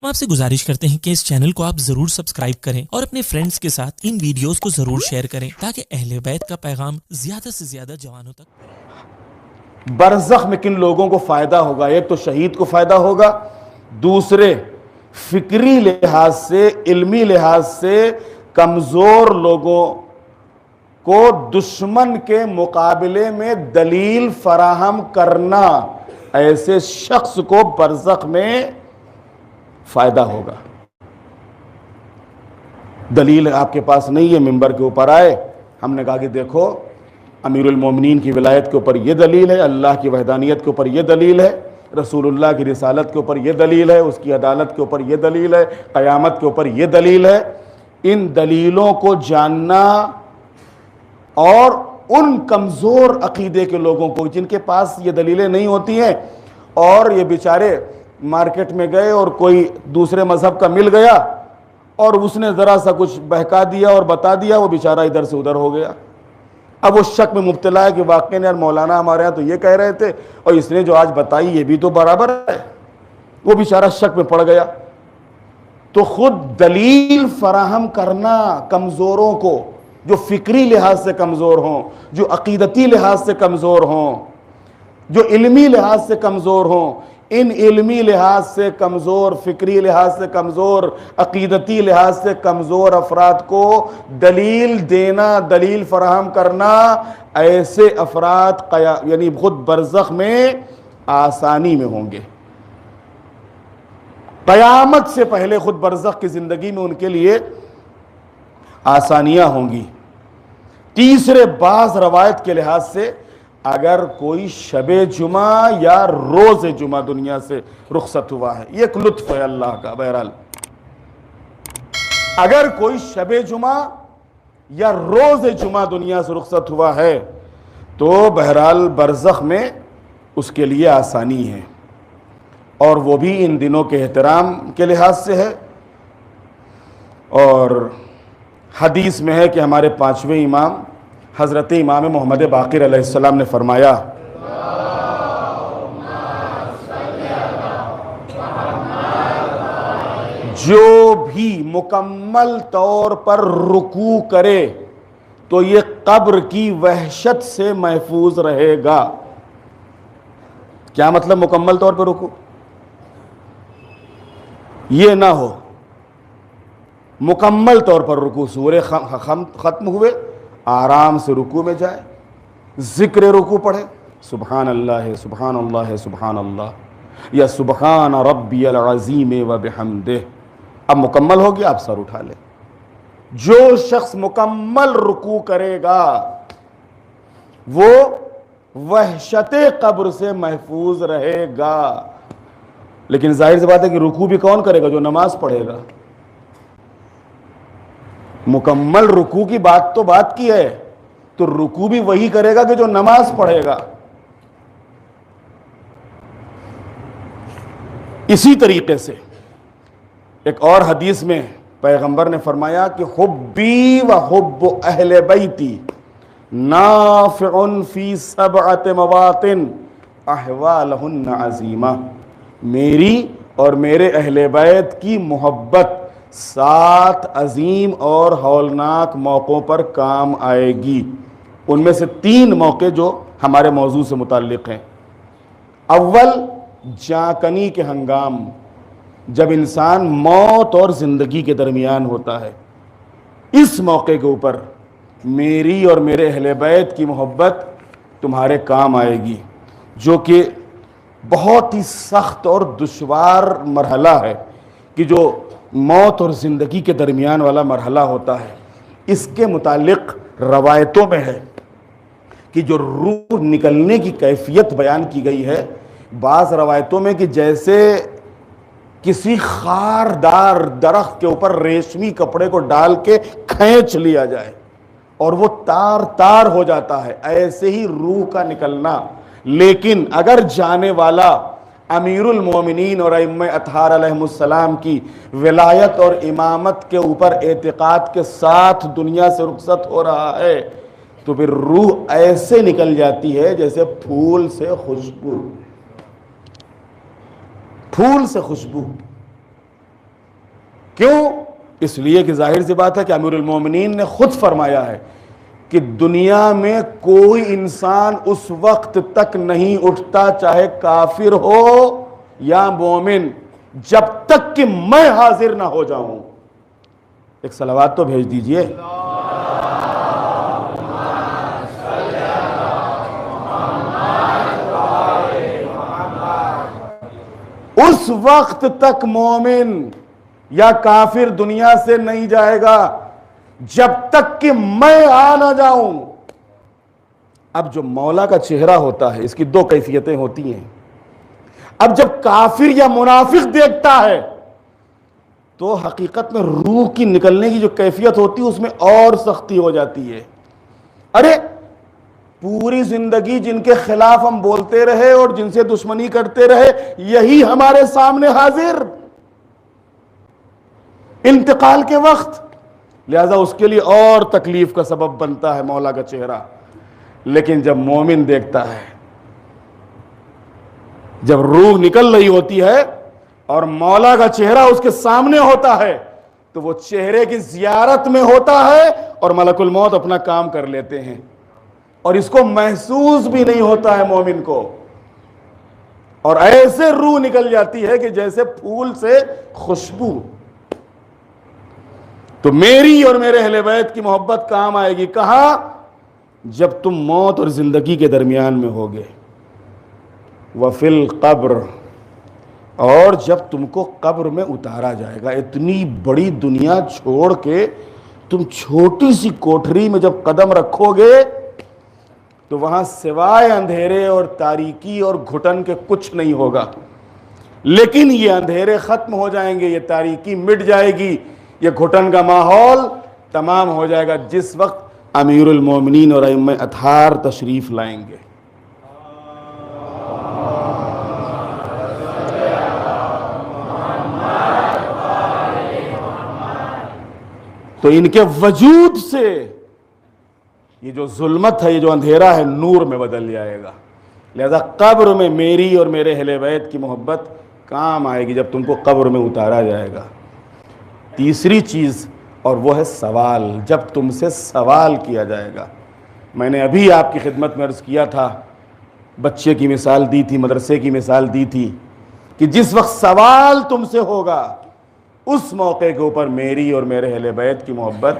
ہم آپ سے گزارش کرتے ہیں کہ اس چینل کو آپ ضرور سبسکرائب کریں اور اپنے فرینڈز کے ساتھ ان ویڈیوز کو ضرور شیئر کریں تاکہ اہل بیت کا پیغام زیادہ سے زیادہ جوانوں تک۔ برزخ میں کن لوگوں کو فائدہ ہوگا؟ ایک تو شہید کو فائدہ ہوگا، دوسرے فکری لحاظ سے، علمی لحاظ سے کمزور لوگوں کو دشمن کے مقابلے میں دلیل فراہم کرنا، ایسے شخص کو برزخ میں فائدہ ہوگا۔ دلیل آپ کے پاس نہیں ہے، ممبر کے اوپر آئے، ہم نے کہا کہ دیکھو امیر المومنین کی ولایت کے اوپر یہ دلیل ہے، اللہ کی وحدانیت کے اوپر یہ دلیل ہے، رسول اللہ کی رسالت کے اوپر یہ دلیل ہے، اس کی عدالت کے اوپر یہ دلیل ہے، قیامت کے اوپر یہ دلیل ہے۔ ان دلیلوں کو جاننا اور ان کمزور عقیدے کے لوگوں کو جن کے پاس یہ دلیلیں نہیں ہوتی ہیں اور یہ بیچارے مارکیٹ میں گئے اور کوئی دوسرے مذہب کا مل گیا اور اس نے ذرا سا کچھ بہکا دیا اور بتا دیا، وہ بیچارہ ادھر سے ادھر ہو گیا۔ اب وہ شک میں مبتلا ہے کہ واقعی یار مولانا ہمارے یہاں تو یہ کہہ رہے تھے اور اس نے جو آج بتائی یہ بھی تو برابر ہے، وہ بیچارہ شک میں پڑ گیا۔ تو خود دلیل فراہم کرنا کمزوروں کو، جو فکری لحاظ سے کمزور ہوں، جو عقیدتی لحاظ سے کمزور ہوں، جو علمی لحاظ سے کمزور ہوں، ان علمی لحاظ سے کمزور، فکری لحاظ سے کمزور، عقیدتی لحاظ سے کمزور افراد کو دلیل دینا، دلیل فراہم کرنا، ایسے افراد یعنی خود برزخ میں آسانی میں ہوں گے۔ قیامت سے پہلے خود برزخ کی زندگی میں ان کے لیے آسانیاں ہوں گی۔ تیسرے، بعض روایت کے لحاظ سے اگر کوئی شب جمعہ یا روز جمعہ دنیا سے رخصت ہوا ہے، یہ ایک لطف ہے اللہ کا۔ بہرحال اگر کوئی شب جمعہ یا روز جمعہ دنیا سے رخصت ہوا ہے تو بہرحال برزخ میں اس کے لیے آسانی ہے، اور وہ بھی ان دنوں کے احترام کے لحاظ سے ہے۔ اور حدیث میں ہے کہ ہمارے پانچویں امام حضرت امام محمد باقر علیہ السلام نے فرمایا، جو بھی مکمل طور پر رکوع کرے تو یہ قبر کی وحشت سے محفوظ رہے گا۔ کیا مطلب مکمل طور پر رکوع؟ یہ نہ ہو مکمل طور پر رکوع، سورہ ختم ہوئے آرام سے رکوع میں جائے، ذکر رکوع پڑھے، سبحان اللہ سبحان اللہ سبحان اللہ، یا سبحان ربی العظیم و بحمدہ۔ اب مکمل ہو گیا، آپ سر اٹھا لیں۔ جو شخص مکمل رکوع کرے گا وہ وحشت قبر سے محفوظ رہے گا۔ لیکن ظاہر سی بات ہے کہ رکوع بھی کون کرے گا؟ جو نماز پڑھے گا۔ مکمل رکوع کی بات تو بات کی ہے، تو رکوع بھی وہی کرے گا کہ جو نماز پڑھے گا۔ اسی طریقے سے ایک اور حدیث میں پیغمبر نے فرمایا کہ حبی و حب اہل بیتی نافع فی سبعۃ مواطن احوالہن عظیمہ، میری اور میرے اہل بیت کی محبت 7 عظیم اور ہولناک موقعوں پر کام آئے گی۔ ان میں سے 3 موقع جو ہمارے موضوع سے متعلق ہیں۔ اول، جانکنی کے ہنگام، جب انسان موت اور زندگی کے درمیان ہوتا ہے، اس موقع کے اوپر میری اور میرے اہل بیت کی محبت تمہارے کام آئے گی، جو کہ بہت ہی سخت اور دشوار مرحلہ ہے کہ جو موت اور زندگی کے درمیان والا مرحلہ ہوتا ہے۔ اس کے متعلق روایتوں میں ہے کہ جو روح نکلنے کی کیفیت بیان کی گئی ہے، بعض روایتوں میں کہ جیسے کسی خاردار درخت کے اوپر ریشمی کپڑے کو ڈال کے کھینچ لیا جائے اور وہ تار تار ہو جاتا ہے، ایسے ہی روح کا نکلنا۔ لیکن اگر جانے والا امیر المومنین اور ائمہ اطہار علیہم السلام کی ولایت اور امامت کے اوپر اعتقاد کے ساتھ دنیا سے رخصت ہو رہا ہے تو پھر روح ایسے نکل جاتی ہے جیسے پھول سے خوشبو، پھول سے خوشبو۔ کیوں؟ اس لیے کہ ظاہر سی بات ہے کہ امیر المومنین نے خود فرمایا ہے کہ دنیا میں کوئی انسان اس وقت تک نہیں اٹھتا چاہے کافر ہو یا مومن جب تک کہ میں حاضر نہ ہو جاؤں. ایک صلوات تو بھیج دیجئے. اس وقت تک مومن یا کافر دنیا سے نہیں جائے گا جب تک کہ میں آ نہ جاؤں. اب جو مولا کا چہرہ ہوتا ہے اس کی دو کیفیتیں ہوتی ہیں. اب جب کافر یا منافق دیکھتا ہے تو حقیقت میں روح کی نکلنے کی جو کیفیت ہوتی ہے اس میں اور سختی ہو جاتی ہے. ارے پوری زندگی جن کے خلاف ہم بولتے رہے اور جن سے دشمنی کرتے رہے یہی ہمارے سامنے حاضر انتقال کے وقت. لہذا اس کے لیے اور تکلیف کا سبب بنتا ہے مولا کا چہرہ. لیکن جب مومن دیکھتا ہے، جب روح نکل رہی ہوتی ہے اور مولا کا چہرہ اس کے سامنے ہوتا ہے تو وہ چہرے کی زیارت میں ہوتا ہے اور ملک الموت اپنا کام کر لیتے ہیں اور اس کو محسوس بھی نہیں ہوتا ہے مومن کو. اور ایسے روح نکل جاتی ہے کہ جیسے پھول سے خوشبو. تو میری اور میرے اہل بیت کی محبت کام آئے گی کہاں؟ جب تم موت اور زندگی کے درمیان میں ہوگے. وفی القبر، اور جب تم کو قبر میں اتارا جائے گا. اتنی بڑی دنیا چھوڑ کے تم چھوٹی سی کوٹھری میں جب قدم رکھو گے تو وہاں سوائے اندھیرے اور تاریکی اور گھٹن کے کچھ نہیں ہوگا. لیکن یہ اندھیرے ختم ہو جائیں گے، یہ تاریکی مٹ جائے گی، یہ گھٹن کا ماحول تمام ہو جائے گا جس وقت امیر المومنین اور ائمہ اطہار تشریف لائیں گے. تو ان کے وجود سے یہ جو ظلمت ہے، یہ جو اندھیرا ہے، نور میں بدل جائے گا. لہذا قبر میں میری اور میرے اہل بیت کی محبت کام آئے گی جب تم کو قبر میں اتارا جائے گا. تیسری چیز اور وہ ہے سوال. جب تم سے سوال کیا جائے گا. میں نے ابھی آپ کی خدمت میں عرض کیا تھا، بچے کی مثال دی تھی، مدرسے کی مثال دی تھی کہ جس وقت سوال تم سے ہوگا اس موقع کے اوپر میری اور میرے اہل بیت کی محبت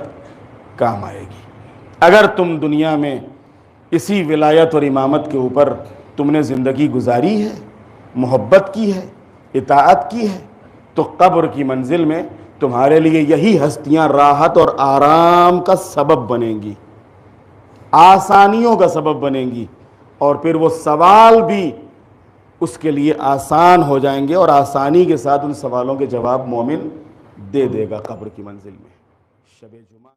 کام آئے گی. اگر تم دنیا میں اسی ولایت اور امامت کے اوپر تم نے زندگی گزاری ہے، محبت کی ہے، اطاعت کی ہے، تو قبر کی منزل میں تمہارے لیے یہی ہستیاں راحت اور آرام کا سبب بنیں گی، آسانیوں کا سبب بنیں گی، اور پھر وہ سوال بھی اس کے لیے آسان ہو جائیں گے اور آسانی کے ساتھ ان سوالوں کے جواب مومن دے دے گا قبر کی منزل میں. شب جمعہ